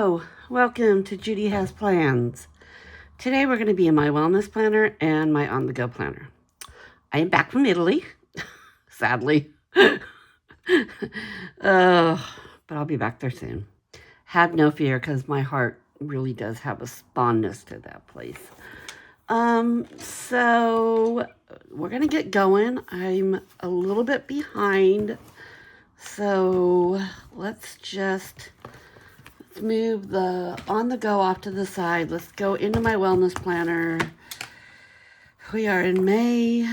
Hello, welcome to Judy Has Plans. Today we're going to be in my wellness planner and my on-the-go planner. I am back from Italy, sadly. But I'll be back there soon. Have no fear because my heart really does have a fondness to that place. So we're going to get going. I'm a little bit behind. So let's move the on the go off to the side. Let's go into my wellness planner. We are in May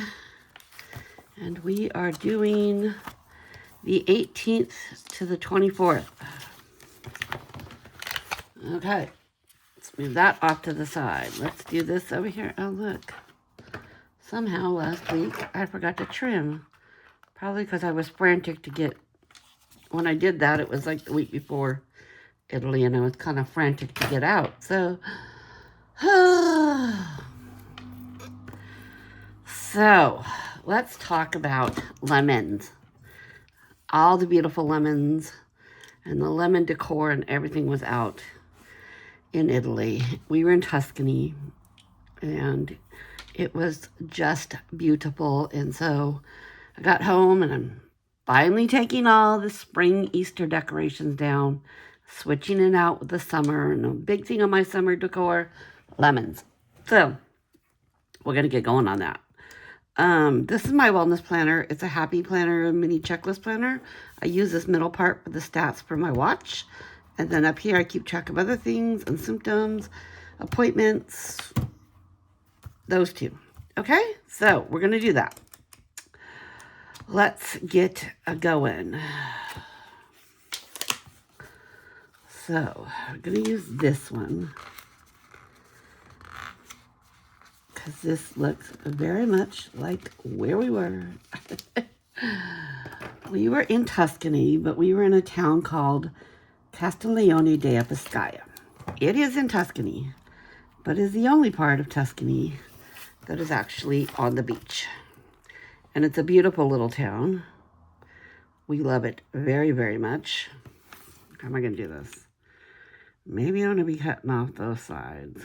and we are doing the 18th to the 24th. Okay, let's move that off to the side. Let's do this over here. Oh, look. Somehow last week I forgot to trim. Probably because I was frantic to get, when I did that, it was like the week before Italy, and I was kind of frantic to get out. So, let's talk about lemons. All the beautiful lemons and the lemon decor and everything was out in Italy. We were in Tuscany, and it was just beautiful. And so I got home, and I'm finally taking all the spring Easter decorations down, switching it out with the summer, and a big thing on my summer decor, lemons. So we're going to get going on that. This is my wellness planner. It's a happy planner, a mini checklist planner. I use this middle part for the stats for my watch. And then up here, I keep track of other things and symptoms, appointments, those two. Okay, so we're going to do that. Let's get going. So, I'm going to use this one because this looks very much like where we were. We were in Tuscany, but we were in a town called Castiglione della Pescaia. It is in Tuscany, but is the only part of Tuscany that is actually on the beach. And it's a beautiful little town. We love it very, very much. How am I going to do this? Maybe I'm going to be cutting off those sides.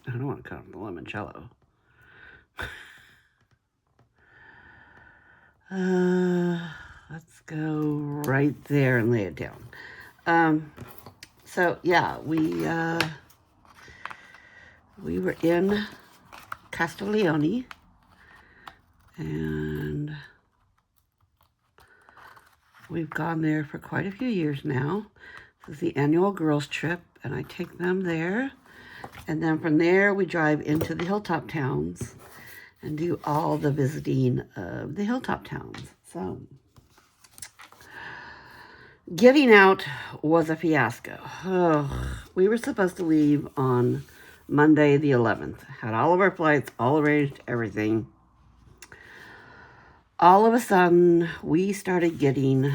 I don't want to cut off the limoncello. Let's go right there and lay it down. So yeah, we were in Castiglione, and we've gone there for quite a few years now. This is the annual girls trip, and I take them there. And then from there, we drive into the hilltop towns and do all the visiting of the hilltop towns. So, getting out was a fiasco. Oh, we were supposed to leave on Monday the 11th. Had all of our flights, all arranged, everything. All of a sudden, we started getting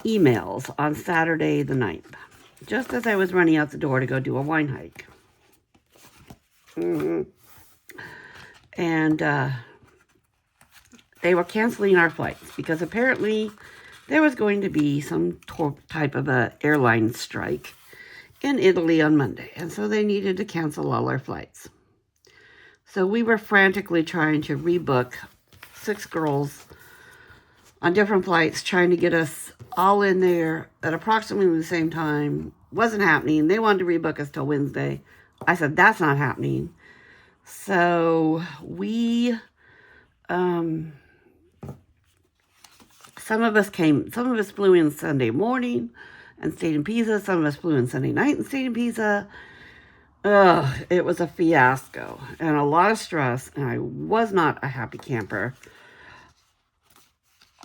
emails on Saturday the 9th, just as I was running out the door to go do a wine hike. And they were canceling our flights because apparently there was going to be some type of a airline strike in Italy on Monday. And so they needed to cancel all our flights. So we were frantically trying to rebook 6 girls on different flights, trying to get us all in there at approximately the same time. Wasn't happening. They wanted to rebook us till Wednesday. I said, that's not happening. So we, some of us flew in Sunday morning and stayed in Pisa. Some of us flew in Sunday night and stayed in Pisa. It was a fiasco and a lot of stress, and I was not a happy camper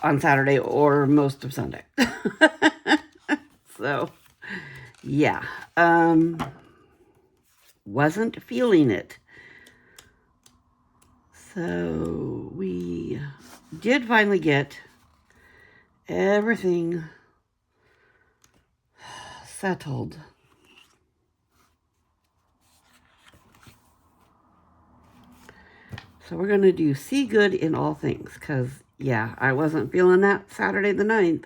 on Saturday or most of Sunday. So, yeah, wasn't feeling it. So we did finally get everything settled. So we're going to do see good in all things, because yeah, I wasn't feeling that Saturday the 9th.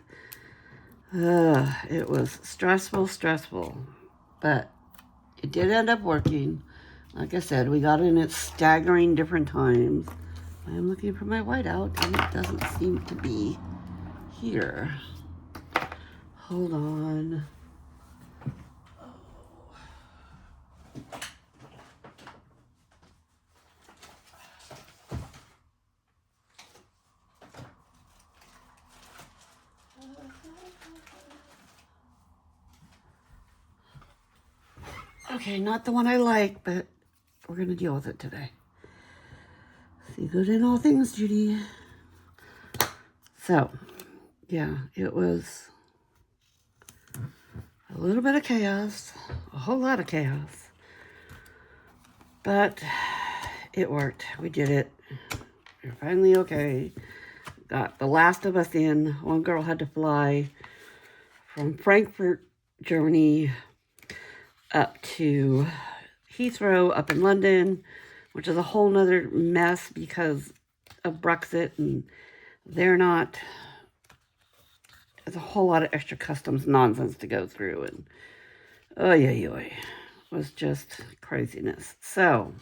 It was stressful, but it did end up working. Like I said, we got in at staggering different times. I'm looking for my whiteout, and it doesn't seem to be here. Hold on. Okay, not the one I like, but we're going to deal with it today. See good in all things, Judy. So, yeah, it was a little bit of chaos, a whole lot of chaos, but it worked. We did it. We're finally okay. Got the last of us in. One girl had to fly from Frankfurt, Germany, up to Heathrow up in London, which is a whole nother mess because of Brexit, and they're not, there's a whole lot of extra customs nonsense to go through, and it was just craziness. So,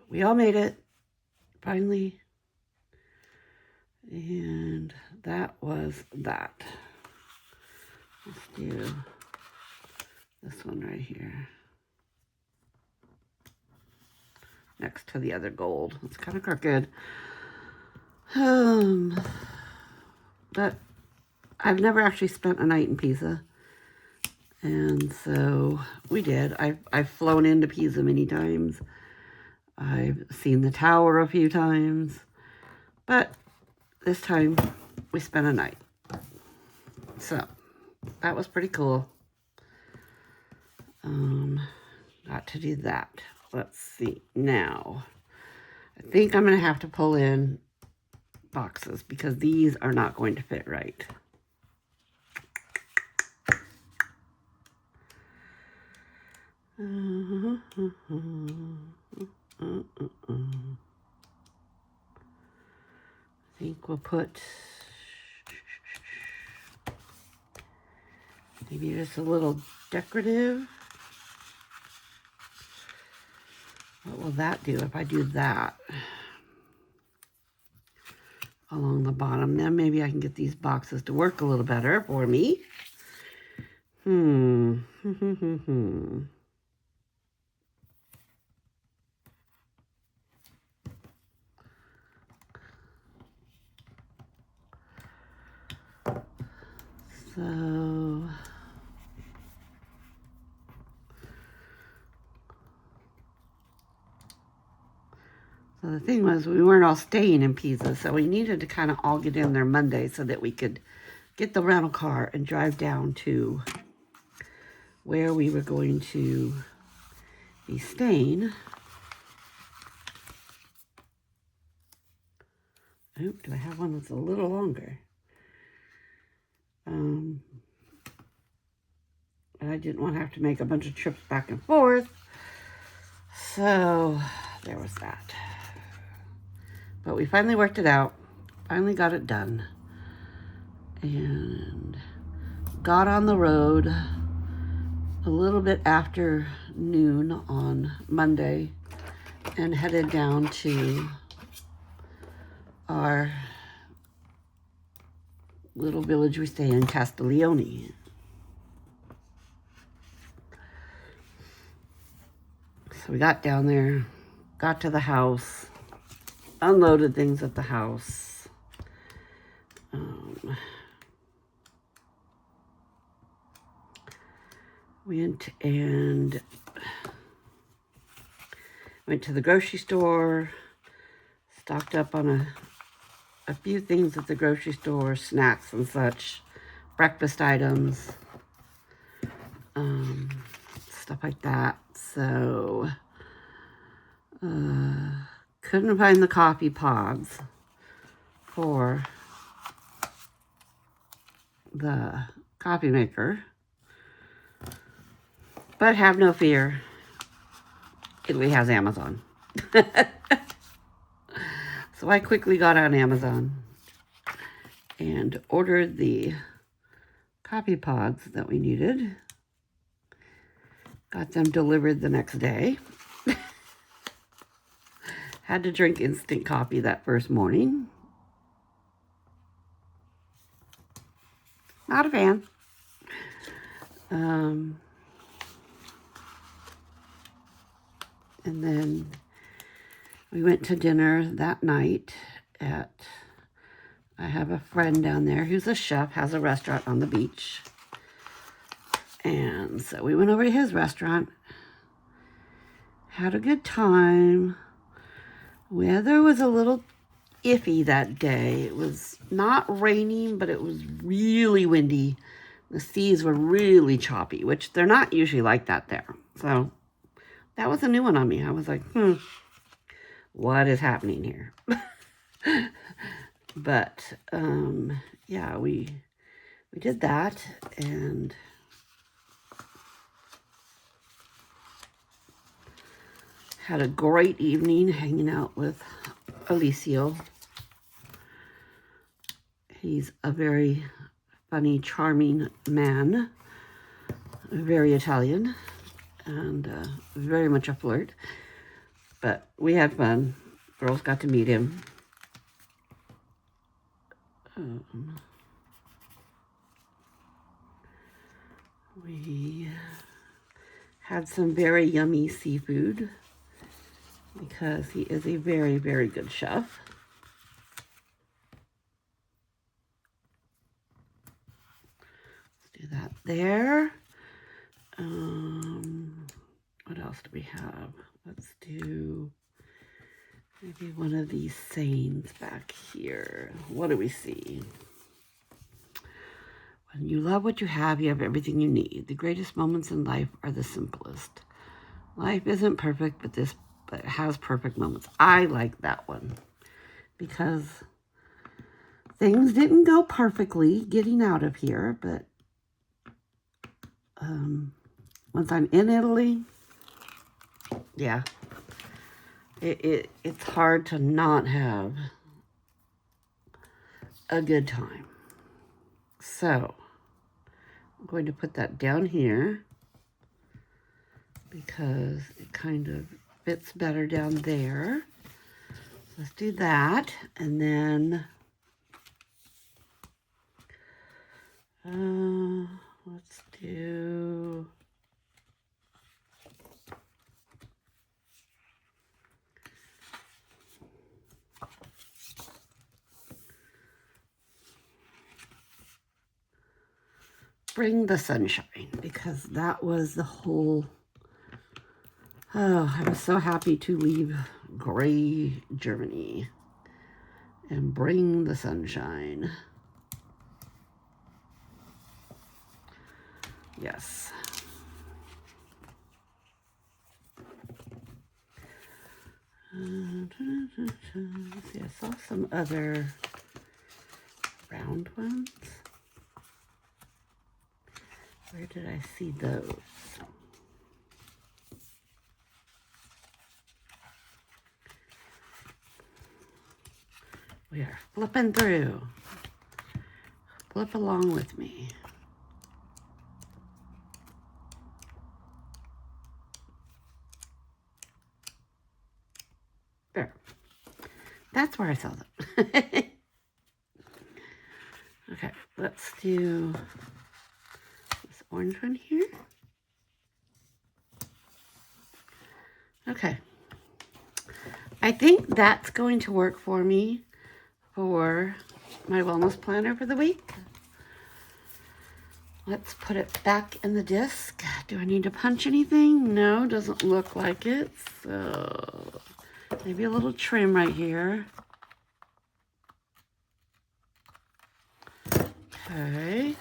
we all made it, finally, and that was that. Let's do this one right here. Next to the other gold. It's kind of crooked. But I've never actually spent a night in Pisa. And so we did. I've flown into Pisa many times. I've seen the tower a few times. But this time we spent a night. So that was pretty cool. Got to do that. Let's see. Now, I think I'm going to have to pull in boxes because these are not going to fit right. I think we'll put maybe just a little decorative. What will that do if I do that along the bottom? Then maybe I can get these boxes to work a little better for me. So the thing was, we weren't all staying in Pisa, so we needed to kind of all get in there Monday so that we could get the rental car and drive down to where we were going to be staying. Oh, do I have one that's a little longer? I didn't want to have to make a bunch of trips back and forth. So there was that. But we finally worked it out. Finally got it done. And got on the road a little bit after noon on Monday and headed down to our little village we stay in, Castiglione. So we got down there, got to the house, unloaded things at the house. Went to the grocery store, stocked up on a few things at the grocery store, snacks and such, breakfast items, stuff like that. So, couldn't find the coffee pods for the coffee maker. But have no fear, Italy has Amazon. So I quickly got on Amazon and ordered the coffee pods that we needed. Got them delivered the next day. Had to drink instant coffee that first morning. Not a fan. And then we went to dinner that night at, I have a friend down there who's a chef, has a restaurant on the beach. And so we went over to his restaurant, had a good time. Weather was a little iffy that day. It was not raining, but it was really windy. The seas were really choppy, which they're not usually like that there. So that was a new one on me. I was like, what is happening here? But yeah, we did that and had a great evening hanging out with Alicio. He's a very funny, charming man, very Italian, and very much a flirt. But we had fun. Girls got to meet him. We had some very yummy seafood because he is a very, very good chef. Let's do that there. What else do we have? Let's do maybe one of these sayings back here. What do we see? When you love what you have everything you need. The greatest moments in life are the simplest. Life isn't perfect, but it has perfect moments. I like that one because things didn't go perfectly getting out of here, but once I'm in Italy, yeah, it's hard to not have a good time. So I'm going to put that down here because it kind of fits better down there. Let's do that. And then let's do Bring the Sunshine, because that was the whole, I was so happy to leave gray Germany and bring the sunshine. Yes. See, I saw some other round ones. Where did I see those? We are flipping through. Flip along with me. There. That's where I saw them. Okay, let's do this orange one here. Okay. I think that's going to work for me for my wellness planner for the week. Let's put it back in the disc. Do I need to punch anything? No, doesn't look like it. So maybe a little trim right here. Okay,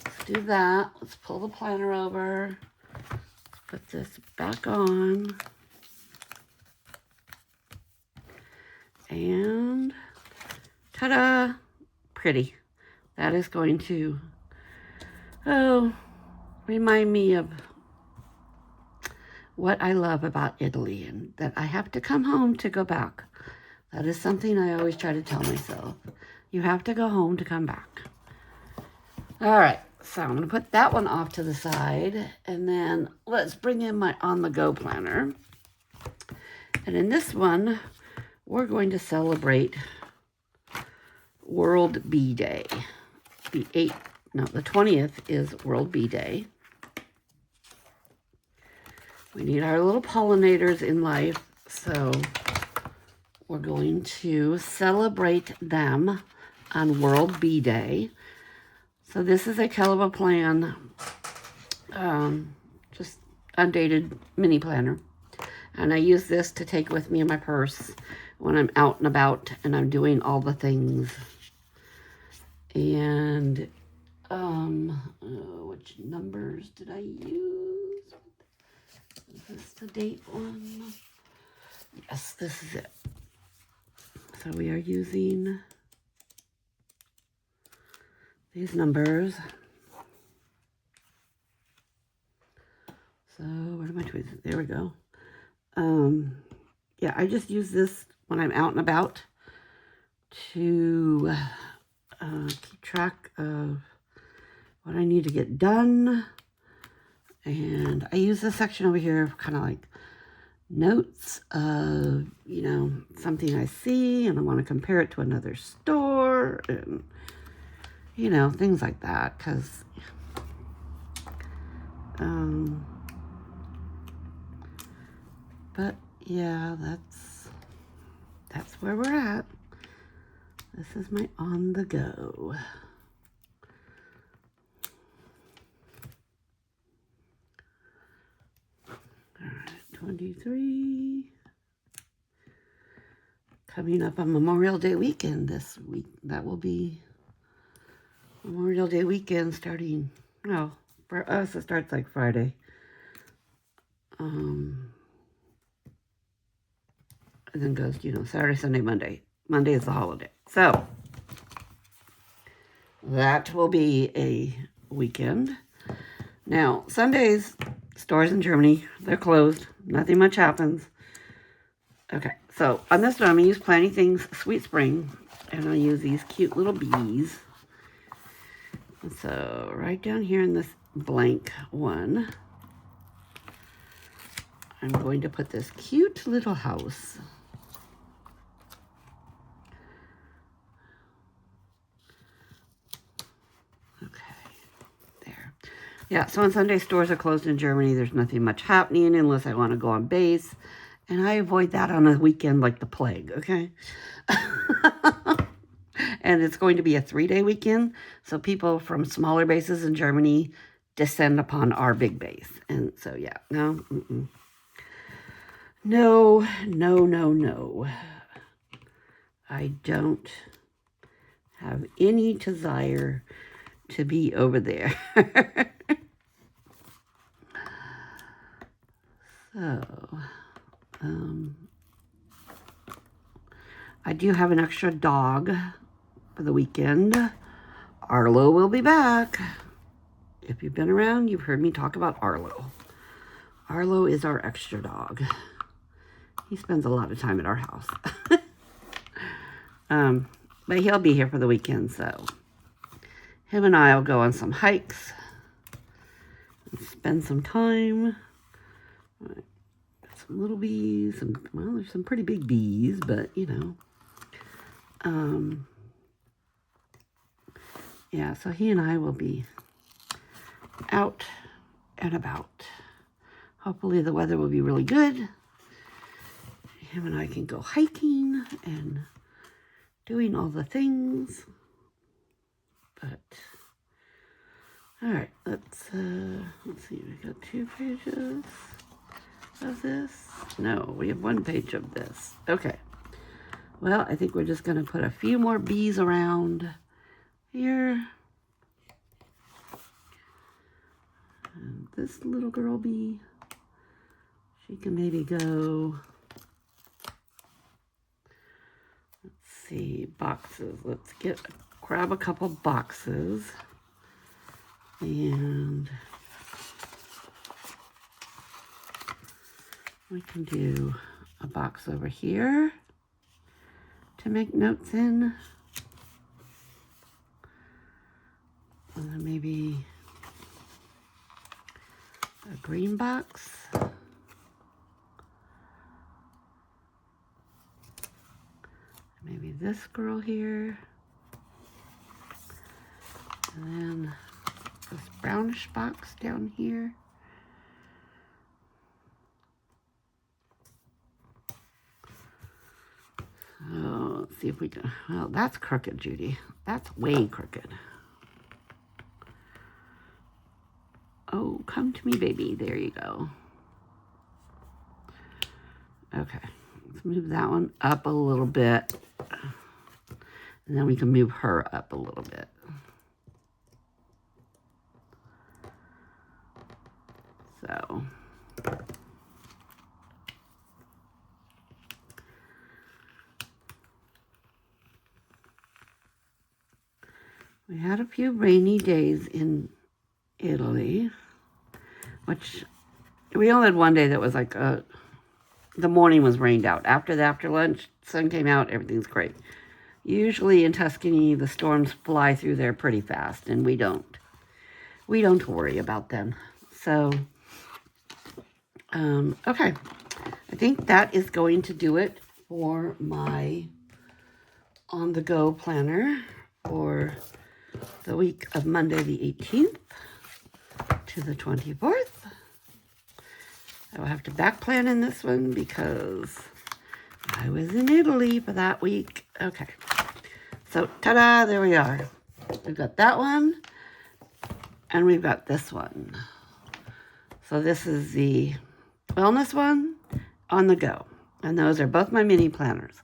let's do that. Let's pull the planner over. Put this back on. And ta-da! Pretty. That is going to, remind me of what I love about Italy and that I have to come home to go back. That is something I always try to tell myself. You have to go home to come back. All right, so I'm going to put that one off to the side. And then let's bring in my on-the-go planner. And in this one, we're going to celebrate World Bee Day. The 20th is World Bee Day. We need our little pollinators in life, so we're going to celebrate them on World Bee Day. So this is a Kelva plan, just undated mini planner. And I use this to take with me in my purse when I'm out and about and I'm doing all the things. And which numbers did I use? Is this the date one? Yes, this is it. So we are using these numbers. So where are my tweezers? There we go. Yeah, I just use this when I'm out and about to keep track of what I need to get done. And I use this section over here kind of like notes of, you know, something I see and I want to compare it to another store and, you know, things like that. Because, but yeah, that's where we're at. This is my on the go. All right, 23. Coming up on Memorial Day weekend this week. That will be Memorial Day weekend starting, no, for us it starts like Friday. And then goes, you know, Saturday, Sunday, Monday. Monday is the holiday. So that will be a weekend. Now, Sundays, stores in Germany, they're closed. Nothing much happens. Okay, so on this one, I'm going to use Planty Things Sweet Spring. And I'll use these cute little bees. So right down here in this blank one, I'm going to put this cute little house. Yeah, so on Sunday, stores are closed in Germany. There's nothing much happening unless I want to go on base. And I avoid that on a weekend like the plague, okay? And it's going to be a 3-day weekend. So people from smaller bases in Germany descend upon our big base. And so, yeah, no. No, no, no, no. I don't have any desire to be over there. So, I do have an extra dog for the weekend. Arlo will be back. If you've been around, you've heard me talk about Arlo. Arlo is our extra dog. He spends a lot of time at our house. But he'll be here for the weekend, so him and I will go on some hikes and spend some time. Some little bees, and well, there's some pretty big bees, but you know. Yeah, so he and I will be out and about. Hopefully the weather will be really good. Him and I can go hiking and doing all the things. But all right, let's see. We got 2 pages of this. No, we have 1 page of this. Okay. Well, I think we're just going to put a few more bees around here. And this little girl bee, she can maybe go, let's see, boxes. Let's grab a couple boxes. And we can do a box over here. to make notes in. And then maybe a green box. Maybe this girl here. And then this brownish box down here. So let's see if we can. Well, that's crooked, Judy. That's way crooked. Oh, come to me, baby. There you go. Okay, let's move that one up a little bit. And then we can move her up a little bit. So. We had a few rainy days in Italy, which we only had one day that was like the morning was rained out. After lunch, sun came out, everything's great. Usually in Tuscany, the storms fly through there pretty fast, and we don't worry about them. So, okay. I think that is going to do it for my on-the-go planner for the week of Monday the 18th to the 24th. I will have to back plan in this one because I was in Italy for that week. Okay. So, ta-da, there we are. We've got that one, and we've got this one. So this is the wellness one on the go. And those are both my mini planners.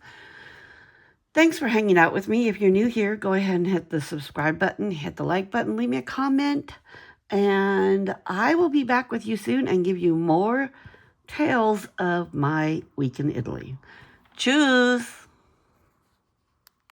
Thanks for hanging out with me. If you're new here, go ahead and hit the subscribe button, hit the like button, leave me a comment, and I will be back with you soon and give you more tales of my week in Italy. Tschüss!